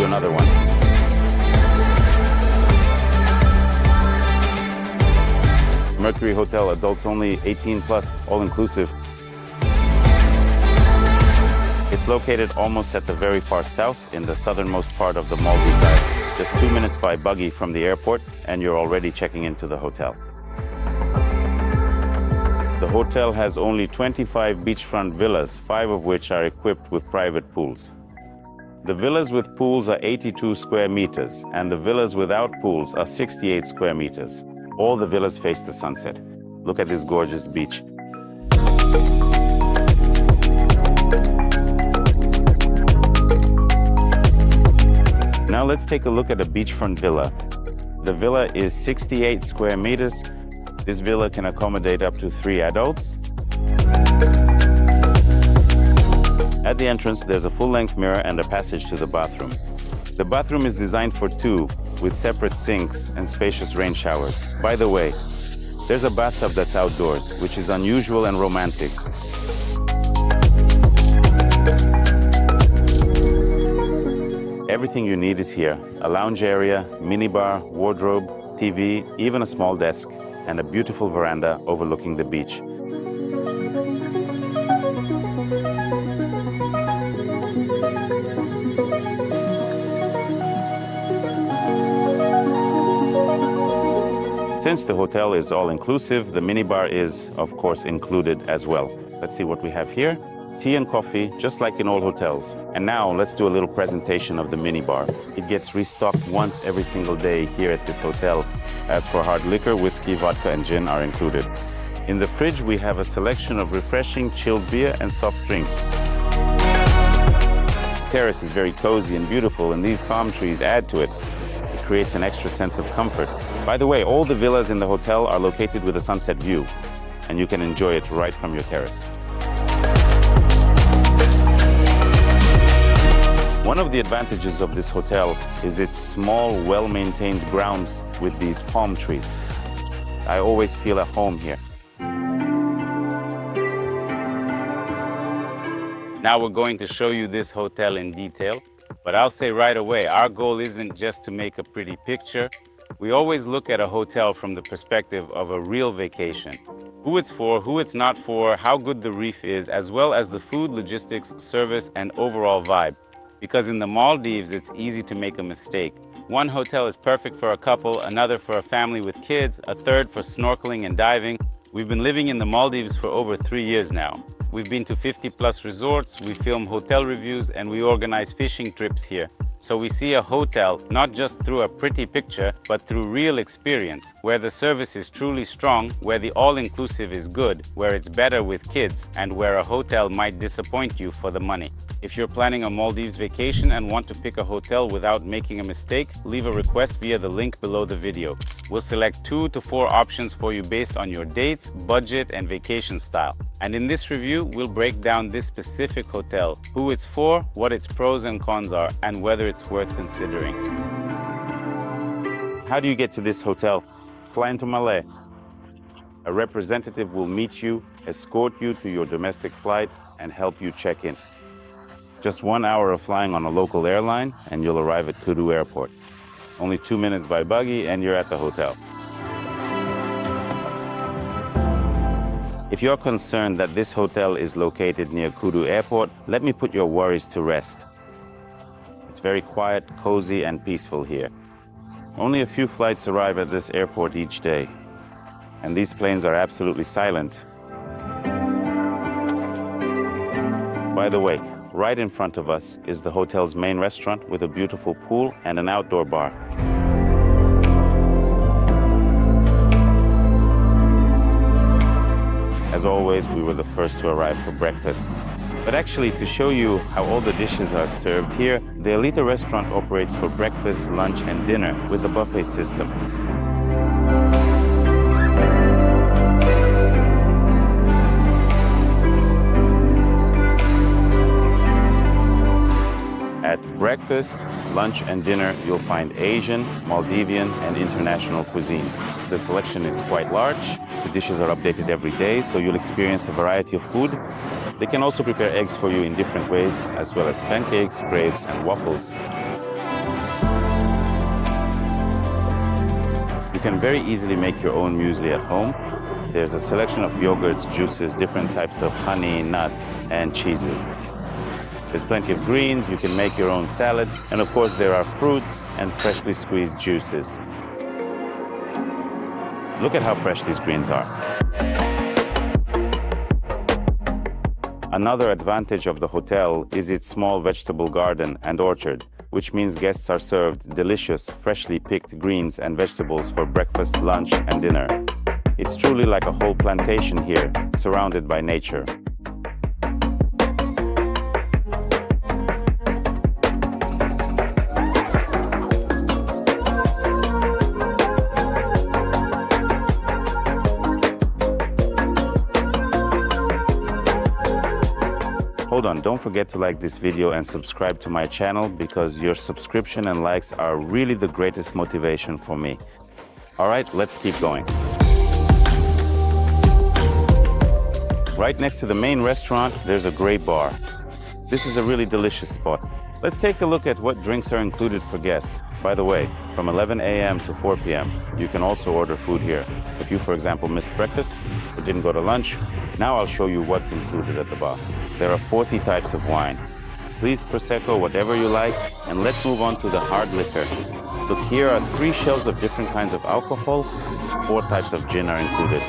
another one. Mercury Hotel, adults only, 18 plus, all-inclusive. It's located almost at the very far south in the southernmost part of the Maldives Island. Just 2 minutes by buggy from the airport, and you're already checking into the hotel. The hotel has only 25 beachfront villas, 5 of which are equipped with private pools. The villas with pools are 82 square meters, and the villas without pools are 68 square meters. All the villas face the sunset. Look at this gorgeous beach. Now let's take a look at a beachfront villa. The villa is 68 square meters. This villa can accommodate up to 3 adults. At the entrance, there's a full-length mirror and a passage to the bathroom. The bathroom is designed for 2, with separate sinks and spacious rain showers. By the way, there's a bathtub that's outdoors, which is unusual and romantic. Everything you need is here. A lounge area, minibar, wardrobe, TV, even a small desk, and a beautiful veranda overlooking the beach. Since the hotel is all-inclusive, the minibar is, of course, included as well. Let's see what we have here. Tea and coffee, just like in all hotels. And now let's do a little presentation of the minibar. It gets restocked once every single day here at this hotel. As for hard liquor, whiskey, vodka, and gin are included. In the fridge, we have a selection of refreshing chilled beer and soft drinks. Terrace is very cozy and beautiful, and these palm trees add to it. It creates an extra sense of comfort. By the way, all the villas in the hotel are located with a sunset view, and you can enjoy it right from your terrace. One of the advantages of this hotel is its small, well-maintained grounds with these palm trees. I always feel at home here. Now we're going to show you this hotel in detail, but I'll say right away, our goal isn't just to make a pretty picture. We always look at a hotel from the perspective of a real vacation. Who it's for, who it's not for, how good the Reef is, as well as the food, logistics, service, and overall vibe. Because in the Maldives, it's easy to make a mistake. One hotel is perfect for a couple, another for a family with kids, a third for snorkeling and diving. We've been living in the Maldives for over 3 years now. We've been to 50+ resorts, we film hotel reviews, and we organize fishing trips here. So we see a hotel not just through a pretty picture, but through real experience, where the service is truly strong, where the all-inclusive is good, where it's better with kids, and where a hotel might disappoint you for the money. If you're planning a Maldives vacation and want to pick a hotel without making a mistake, leave a request via the link below the video. We'll select 2 to 4 options for you based on your dates, budget, and vacation style. And in this review, we'll break down this specific hotel, who it's for, what its pros and cons are, and whether it's worth considering. How do you get to this hotel? Fly into Malé. A representative will meet you, escort you to your domestic flight, and help you check in. Just 1 hour of flying on a local airline, and you'll arrive at Kooddoo Airport. Only 2 minutes by buggy, and you're at the hotel. If you're concerned that this hotel is located near Kooddoo Airport, let me put your worries to rest. It's very quiet, cozy, and peaceful here. Only a few flights arrive at this airport each day, and these planes are absolutely silent. By the way, right in front of us is the hotel's main restaurant with a beautiful pool and an outdoor bar. As always, we were the first to arrive for breakfast. But actually, to show you how all the dishes are served here, the Elita restaurant operates for breakfast, lunch, and dinner with a buffet system. At breakfast, lunch, and dinner, you'll find Asian, Maldivian, and international cuisine. The selection is quite large. The dishes are updated every day, so you'll experience a variety of food. They can also prepare eggs for you in different ways, as well as pancakes, crepes, and waffles. You can very easily make your own muesli at home. There's a selection of yogurts, juices, different types of honey, nuts, and cheeses. There's plenty of greens, you can make your own salad, and of course there are fruits and freshly squeezed juices. Look at how fresh these greens are. Another advantage of the hotel is its small vegetable garden and orchard, which means guests are served delicious, freshly picked greens and vegetables for breakfast, lunch, and dinner. It's truly like a whole plantation here, surrounded by nature. Hold on, don't forget to like this video and subscribe to my channel because your subscription and likes are really the greatest motivation for me. All right, let's keep going. Right next to the main restaurant, there's a great bar. This is a really delicious spot. Let's take a look at what drinks are included for guests. By the way, from 11 a.m. to 4 p.m., you can also order food here. If you, for example, missed breakfast or didn't go to lunch, now I'll show you what's included at the bar. There are 40 types of wine. Please Prosecco, whatever you like, and let's move on to the hard liquor. Look, here are 3 shelves of different kinds of alcohol. 4 types of gin are included.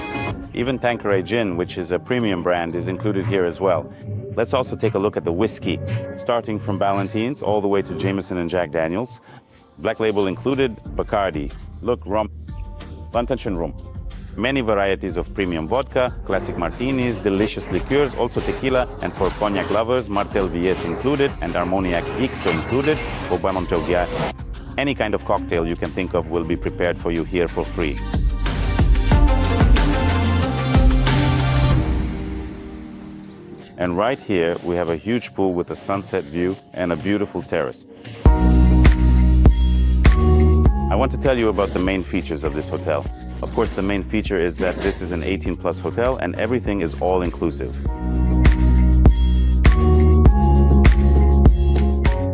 Even Tanqueray Gin, which is a premium brand, is included here as well. Let's also take a look at the whiskey, starting from Ballantine's all the way to Jameson and Jack Daniels. Black label included, Bacardi. Look, rum, Plantation rum. Many varieties of premium vodka, classic martinis, delicious liqueurs, also tequila, and for cognac lovers, Martel Villers included, and Armagnac XO included, for Montelgia. Any kind of cocktail you can think of will be prepared for you here for free. And right here, we have a huge pool with a sunset view and a beautiful terrace. I want to tell you about the main features of this hotel. Of course, the main feature is that this is an 18+ hotel and everything is all inclusive.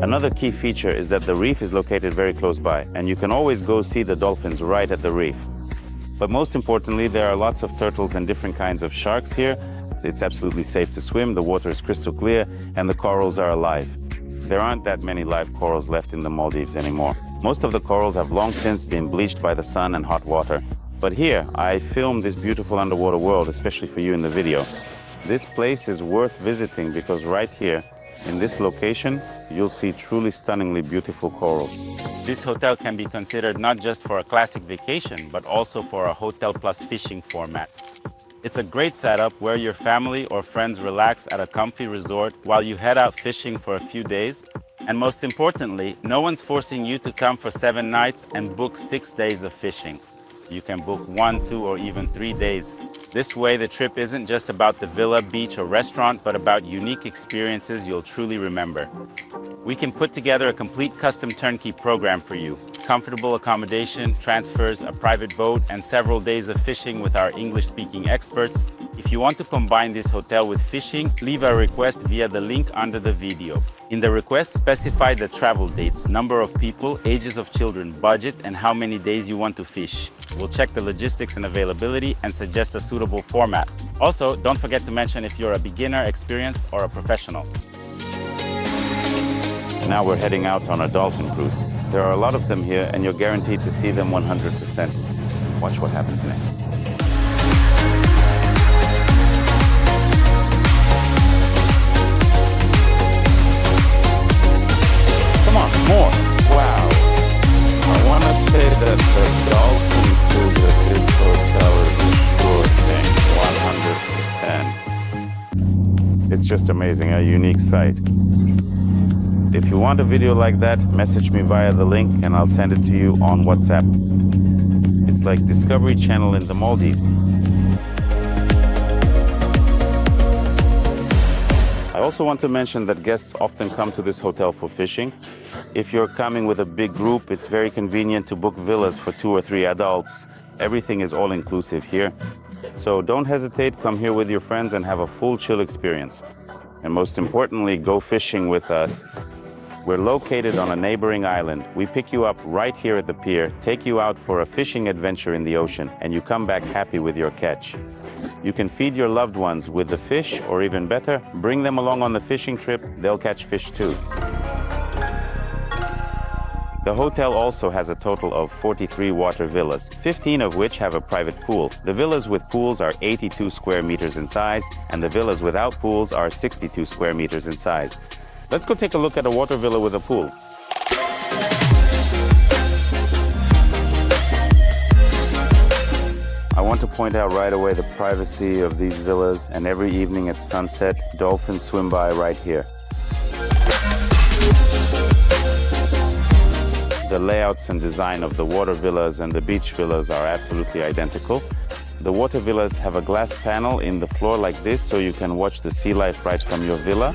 Another key feature is that the Reef is located very close by, and you can always go see the dolphins right at the Reef. But most importantly, there are lots of turtles and different kinds of sharks here. It's absolutely safe to swim, the water is crystal clear, and the corals are alive. There aren't that many live corals left in the Maldives anymore. Most of the corals have long since been bleached by the sun and hot water. But here, I filmed this beautiful underwater world, especially for you in the video. This place is worth visiting because right here, in this location, you'll see truly stunningly beautiful corals. This hotel can be considered not just for a classic vacation, but also for a hotel plus fishing format. It's a great setup where your family or friends relax at a comfy resort while you head out fishing for a few days. And most importantly, no one's forcing you to come for 7 nights and book 6 days of fishing. You can book 1, 2, or even 3 days. This way, the trip isn't just about the villa, beach, or restaurant, but about unique experiences you'll truly remember. We can put together a complete custom turnkey program for you. Comfortable accommodation, transfers, a private boat, and several days of fishing with our English-speaking experts. If you want to combine this hotel with fishing, leave a request via the link under the video. In the request, specify the travel dates, number of people, ages of children, budget, and how many days you want to fish. We'll check the logistics and availability and suggest a suitable format. Also, don't forget to mention if you're a beginner, experienced, or a professional. Now we're heading out on a dolphin cruise. There are a lot of them here, and you're guaranteed to see them 100%. Watch what happens next. Come on, more. Wow. I want to say that the dolphin cruise at this hotel is a sure thing, 100%. It's just amazing, a unique sight. If you want a video like that, message me via the link and I'll send it to you on WhatsApp. It's like Discovery Channel in the Maldives. I also want to mention that guests often come to this hotel for fishing. If you're coming with a big group, it's very convenient to book villas for 2 or 3 adults. Everything is all inclusive here. So don't hesitate, come here with your friends and have a full chill experience. And most importantly, go fishing with us. We're located on a neighboring island. We pick you up right here at the pier, take you out for a fishing adventure in the ocean, and you come back happy with your catch. You can feed your loved ones with the fish, or even better, bring them along on the fishing trip. They'll catch fish too. The hotel also has a total of 43 water villas, 15 of which have a private pool. The villas with pools are 82 square meters in size, and the villas without pools are 62 square meters in size. Let's go take a look at a water villa with a pool. I want to point out right away the privacy of these villas, and every evening at sunset, dolphins swim by right here. The layouts and design of the water villas and the beach villas are absolutely identical. The water villas have a glass panel in the floor like this, so you can watch the sea life right from your villa.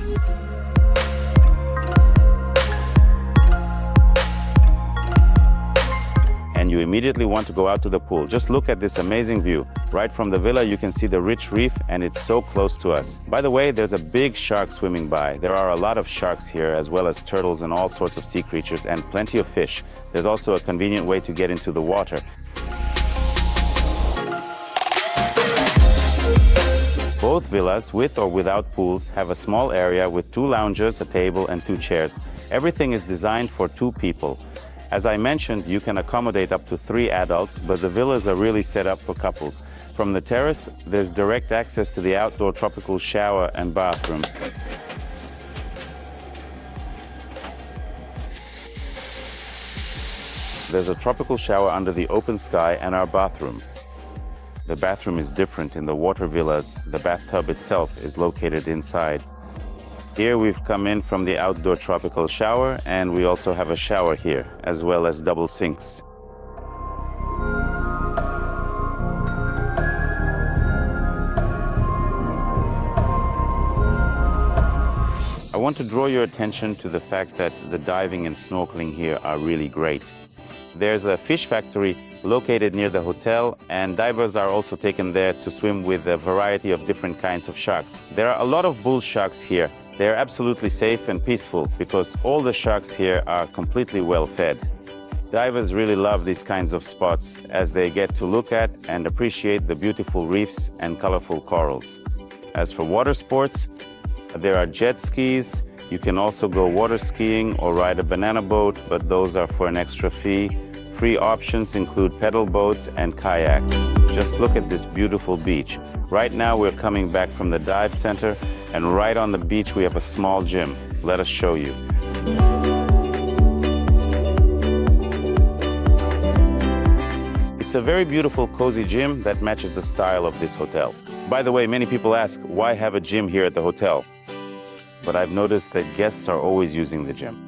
And you immediately want to go out to the pool. Just look at this amazing view. Right from the villa, you can see the rich reef, and it's so close to us. By the way, there's a big shark swimming by. There are a lot of sharks here, as well as turtles and all sorts of sea creatures, and plenty of fish. There's also a convenient way to get into the water. Both villas, with or without pools, have a small area with 2 lounges, a table, and 2 chairs. Everything is designed for 2 people. As I mentioned, you can accommodate up to 3 adults, but the villas are really set up for couples. From the terrace, there's direct access to the outdoor tropical shower and bathroom. There's a tropical shower under the open sky and our bathroom. The bathroom is different in the water villas. The bathtub itself is located inside. Here we've come in from the outdoor tropical shower, and we also have a shower here, as well as double sinks. I want to draw your attention to the fact that the diving and snorkeling here are really great. There's a fish factory located near the hotel, and divers are also taken there to swim with a variety of different kinds of sharks. There are a lot of bull sharks here. They're absolutely safe and peaceful because all the sharks here are completely well fed. Divers really love these kinds of spots as they get to look at and appreciate the beautiful reefs and colorful corals. As for water sports, there are jet skis. You can also go water skiing or ride a banana boat, but those are for an extra fee. Free options include pedal boats and kayaks. Just look at this beautiful beach. Right now we're coming back from the dive center, and right on the beach we have a small gym. Let us show you. It's a very beautiful, cozy gym that matches the style of this hotel. By the way, many people ask, why have a gym here at the hotel? But I've noticed that guests are always using the gym.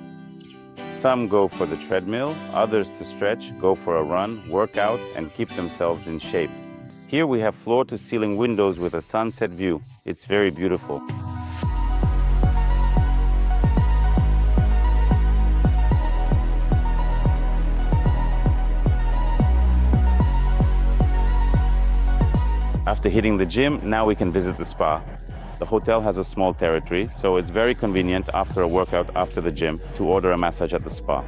Some go for the treadmill, others to stretch, go for a run, work out, and keep themselves in shape. Here we have floor-to-ceiling windows with a sunset view. It's very beautiful. After hitting the gym, now we can visit the spa. The hotel has a small territory, so it's very convenient after a workout after the gym to order a massage at the spa.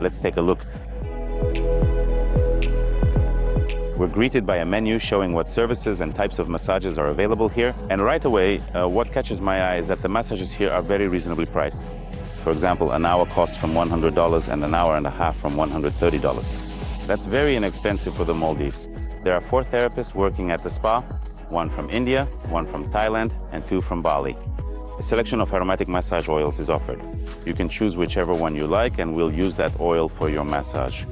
Let's take a look. We're greeted by a menu showing what services and types of massages are available here. And right away, what catches my eye is that the massages here are very reasonably priced. For example, an hour costs from $100 and an hour and a half from $130. That's very inexpensive for the Maldives. There are 4 therapists working at the spa, 1 from India, 1 from Thailand, and 2 from Bali. A selection of aromatic massage oils is offered. You can choose whichever one you like, and we'll use that oil for your massage.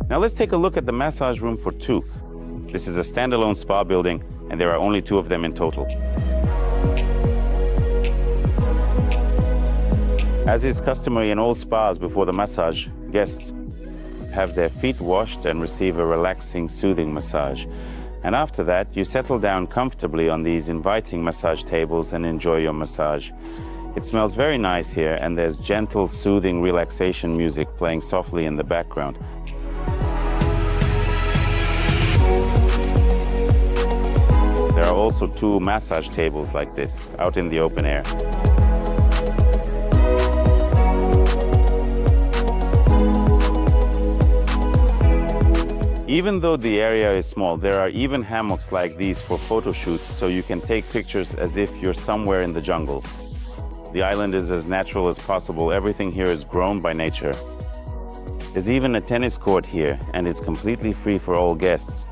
Now let's take a look at the massage room for 2. This is a standalone spa building, and there are only 2 of them in total. As is customary in all spas before the massage, guests have their feet washed and receive a relaxing, soothing massage. And after that, you settle down comfortably on these inviting massage tables and enjoy your massage. It smells very nice here, and there's gentle, soothing relaxation music playing softly in the background. There are also 2 massage tables like this, out in the open air. Even though the area is small, there are even hammocks like these for photo shoots, so you can take pictures as if you're somewhere in the jungle. The island is as natural as possible. Everything here is grown by nature. There's even a tennis court here, and it's completely free for all guests.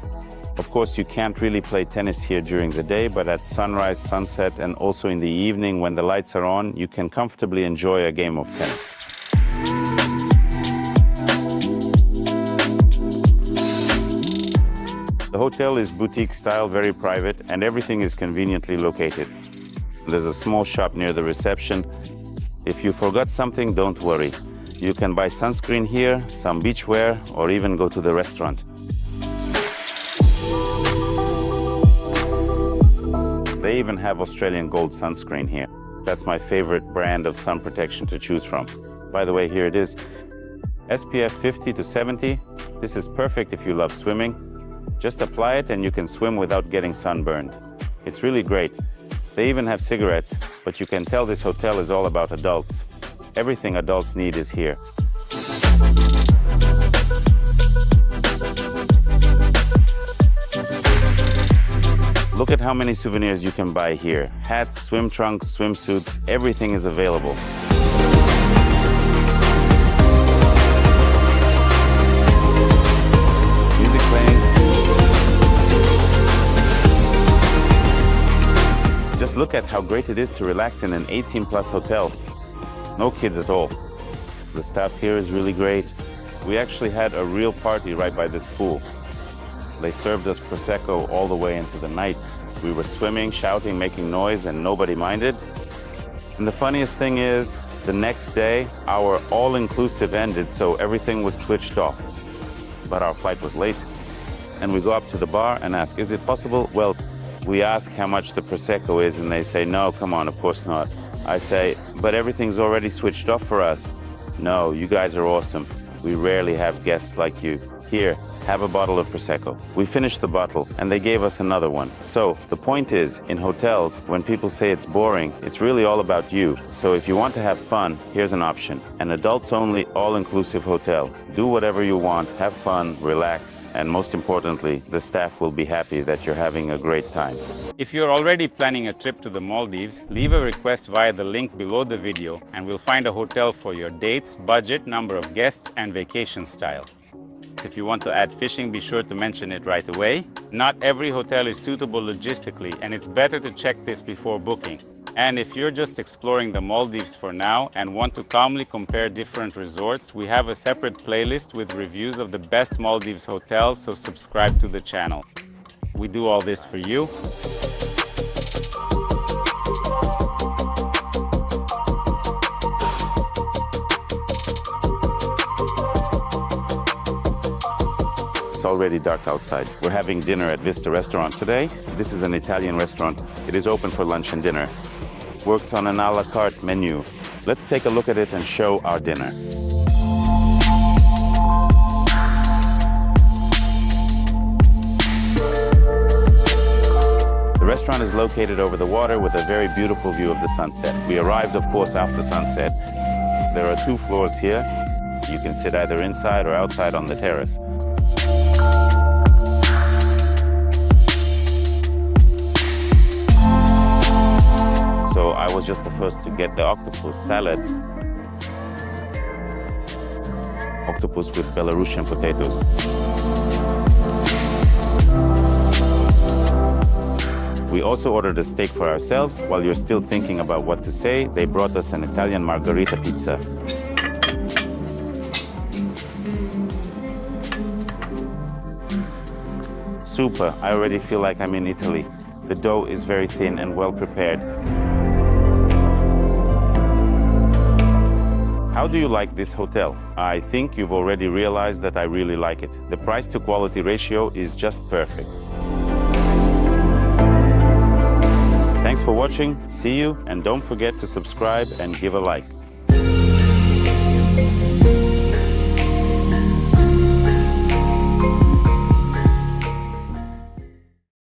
Of course, you can't really play tennis here during the day, but at sunrise, sunset, and also in the evening when the lights are on, you can comfortably enjoy a game of tennis. The hotel is boutique style, very private, and everything is conveniently located. There's a small shop near the reception. If you forgot something, don't worry. You can buy sunscreen here, some beachwear, or even go to the restaurant. They even have Australian Gold sunscreen here. That's my favorite brand of sun protection to choose from. By the way, here it is. SPF 50 to 70. This is perfect if you love swimming. Just apply it and you can swim without getting sunburned. It's really great. They even have cigarettes, but you can tell this hotel is all about adults. Everything adults need is here. Look at how many souvenirs you can buy here. Hats, swim trunks, swimsuits, everything is available. Music playing. Just look at how great it is to relax in an 18+ hotel. No kids at all. The staff here is really great. We actually had a real party right by this pool. They served us Prosecco all the way into the night. We were swimming, shouting, making noise, and nobody minded. And the funniest thing is, the next day, our all-inclusive ended, so everything was switched off. But our flight was late. And we go up to the bar and ask, is it possible? Well, we ask how much the Prosecco is, and they say, no, come on, of course not. I say, but everything's already switched off for us. No, you guys are awesome. We rarely have guests like you. Here, have a bottle of Prosecco. We finished the bottle and they gave us another one. So the point is, in hotels, when people say it's boring, it's really all about you. So if you want to have fun, here's an option. An adults-only, all-inclusive hotel. Do whatever you want, have fun, relax, and most importantly, the staff will be happy that you're having a great time. If you're already planning a trip to the Maldives, leave a request via the link below the video and we'll find a hotel for your dates, budget, number of guests, and vacation style. If you want to add fishing, be sure to mention it right away. Not every hotel is suitable logistically, and it's better to check this before booking. And if you're just exploring the Maldives for now and want to calmly compare different resorts, we have a separate playlist with reviews of the best Maldives hotels, so subscribe to the channel. We do all this for you. It's already dark outside. We're having dinner at Vista restaurant today. This is an Italian restaurant. It is open for lunch and dinner. Works on an a la carte menu. Let's take a look at it and show our dinner. The restaurant is located over the water with a very beautiful view of the sunset. We arrived, of course, after sunset. There are 2 floors here. You can sit either inside or outside on the terrace. So I was just the first to get the octopus salad. Octopus with Belarusian potatoes. We also ordered a steak for ourselves. While you're still thinking about what to say, they brought us an Italian margherita pizza. Super, I already feel like I'm in Italy. The dough is very thin and well prepared. How do you like this hotel? I think you've already realized that I really like it. The price to quality ratio is just perfect. Thanks for watching, see you, and don't forget to subscribe and give a like.